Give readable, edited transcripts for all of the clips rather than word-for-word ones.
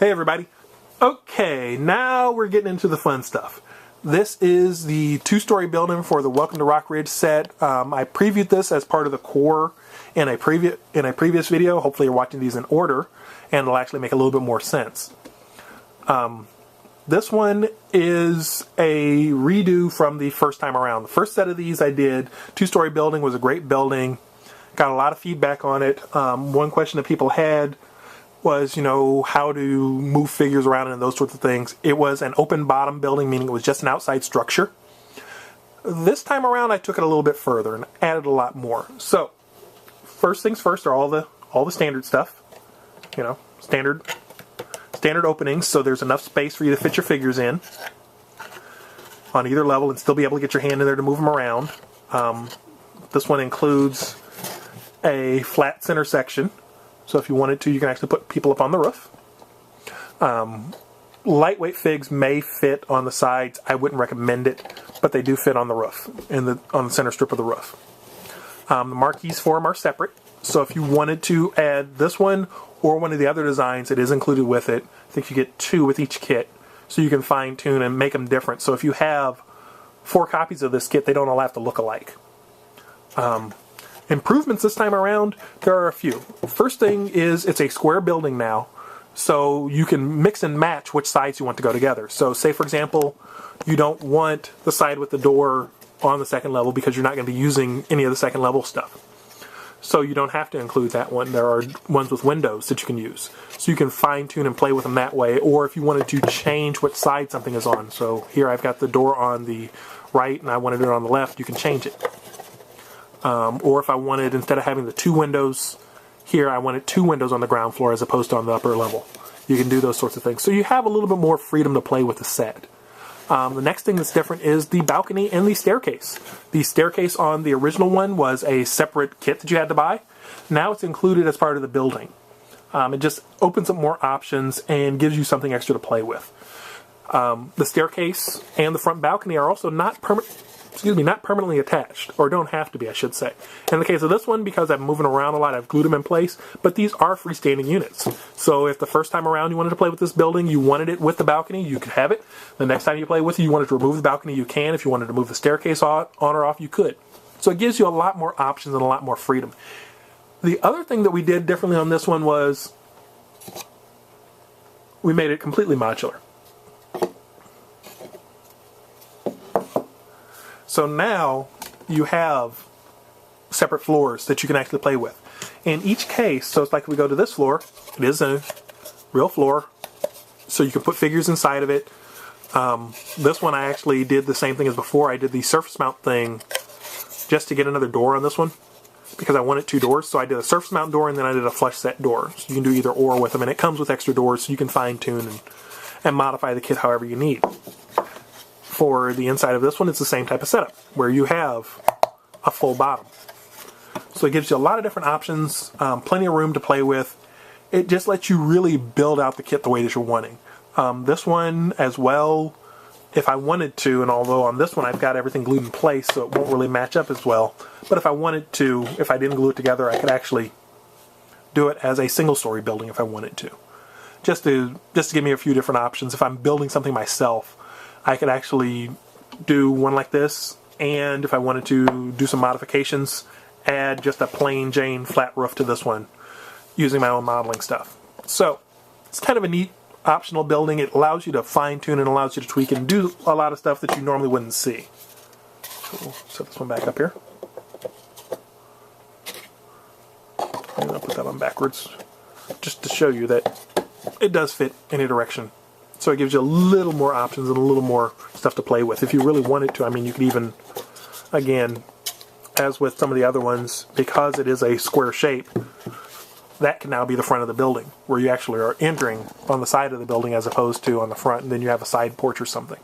Hey everybody. Okay, now we're getting into the fun stuff. This is the two-story building for the Welcome to Rock Ridge set. I previewed this as part of the core in a previous video. Hopefully you're watching these in order and it'll actually make a little bit more sense. This one is a redo from the first time around. The first set of these I did, two-story building, was a great building. Got a lot of feedback on it. One question that people had was, how to move figures around and those sorts of things. It was an open bottom building, meaning it was just an outside structure. This time around, I took it a little bit further and added a lot more. So, first things first are all the standard stuff. Standard openings, so there's enough space for you to fit your figures in on either level and still be able to get your hand in there to move them around. This one includes a flat center section. So if you wanted to, you can actually put people up on the roof. Lightweight figs may fit on the sides. I wouldn't recommend it, but they do fit on the roof, on the center strip of the roof. The marquees for them are separate. So if you wanted to add this one or one of the other designs, it is included with it. I think you get 2 with each kit, so you can fine tune and make them different. So if you have 4 copies of this kit, they don't all have to look alike. Improvements this time around, there are a few. First thing is it's a square building now, so you can mix and match which sides you want to go together. So say, for example, you don't want the side with the door on the second level because you're not going to be using any of the second level stuff. So you don't have to include that one. There are ones with windows that you can use. So you can fine tune and play with them that way, or if you wanted to change what side something is on. So here I've got the door on the right and I wanted it on the left, you can change it. Or if I wanted, instead of having the 2 windows here, I wanted 2 windows on the ground floor as opposed to on the upper level. You can do those sorts of things. So you have a little bit more freedom to play with the set. The next thing that's different is the balcony and the staircase. The staircase on the original one was a separate kit that you had to buy. Now it's included as part of the building. It just opens up more options and gives you something extra to play with. The staircase and the front balcony are also not permanently attached, or don't have to be, I should say. In the case of this one, because I'm moving around a lot, I've glued them in place, but these are freestanding units. So if the first time around you wanted to play with this building, you wanted it with the balcony, you could have it. The next time you play with it, you wanted to remove the balcony, you can. If you wanted to move the staircase on or off, you could. So it gives you a lot more options and a lot more freedom. The other thing that we did differently on this one was we made it completely modular. So now you have separate floors that you can actually play with. In each case, so it's like we go to this floor, it is a real floor, so you can put figures inside of it. This one I actually did the same thing as before. I did the surface mount thing just to get another door on this one, because I wanted 2 doors. So I did a surface mount door and then I did a flush set door. So you can do either or with them, and it comes with extra doors so you can fine tune and modify the kit however you need. For the inside of this one, it's the same type of setup, where you have a full bottom. So it gives you a lot of different options, plenty of room to play with. It just lets you really build out the kit the way that you're wanting. This one as well, if I wanted to, and although on this one I've got everything glued in place so it won't really match up as well, but if I wanted to, if I didn't glue it together, I could actually do it as a single-story building if I wanted to. Just to give me a few different options. If I'm building something myself, I could actually do one like this, and if I wanted to do some modifications, add just a plain Jane flat roof to this one using my own modeling stuff. So it's kind of a neat optional building. It allows you to fine tune and allows you to tweak and do a lot of stuff that you normally wouldn't see. So we'll set this one back up here. And I'll put that on backwards just to show you that it does fit any direction. So it gives you a little more options and a little more stuff to play with. If you really wanted to, I mean, you could even, again, as with some of the other ones, because it is a square shape, that can now be the front of the building, where you actually are entering on the side of the building as opposed to on the front, and then you have a side porch or something.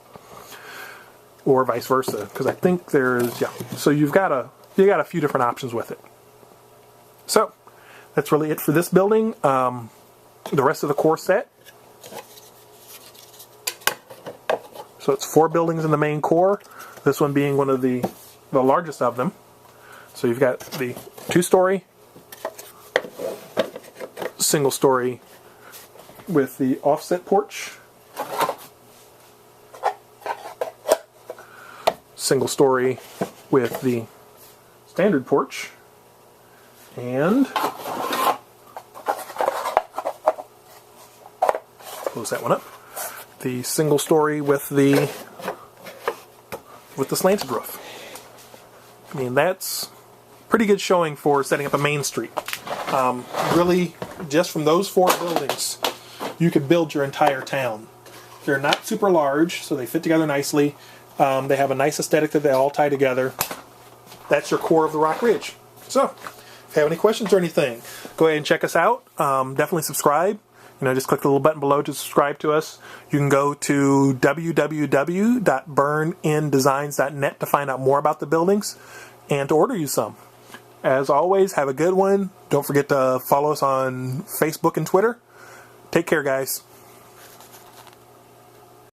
Or vice versa, because I think there's, yeah. So you've got a few different options with it. So that's really it for this building. The rest of the core set. So it's 4 buildings in the main core, this one being one of the largest of them. So you've got the 2-story, single-story, with the offset porch. Single story with the standard porch. And close that one up. The single story with the slanted roof. I mean, that's pretty good showing for setting up a main street. Really, just from those 4 buildings, you could build your entire town. They're not super large, so they fit together nicely. They have a nice aesthetic that they all tie together. That's your core of the Rock Ridge. So, if you have any questions or anything, go ahead and check us out. Definitely subscribe. Just click the little button below to subscribe to us. You can go to www.burnindesigns.net to find out more about the buildings and to order you some. As always, have a good one. Don't forget to follow us on Facebook and Twitter. Take care, guys.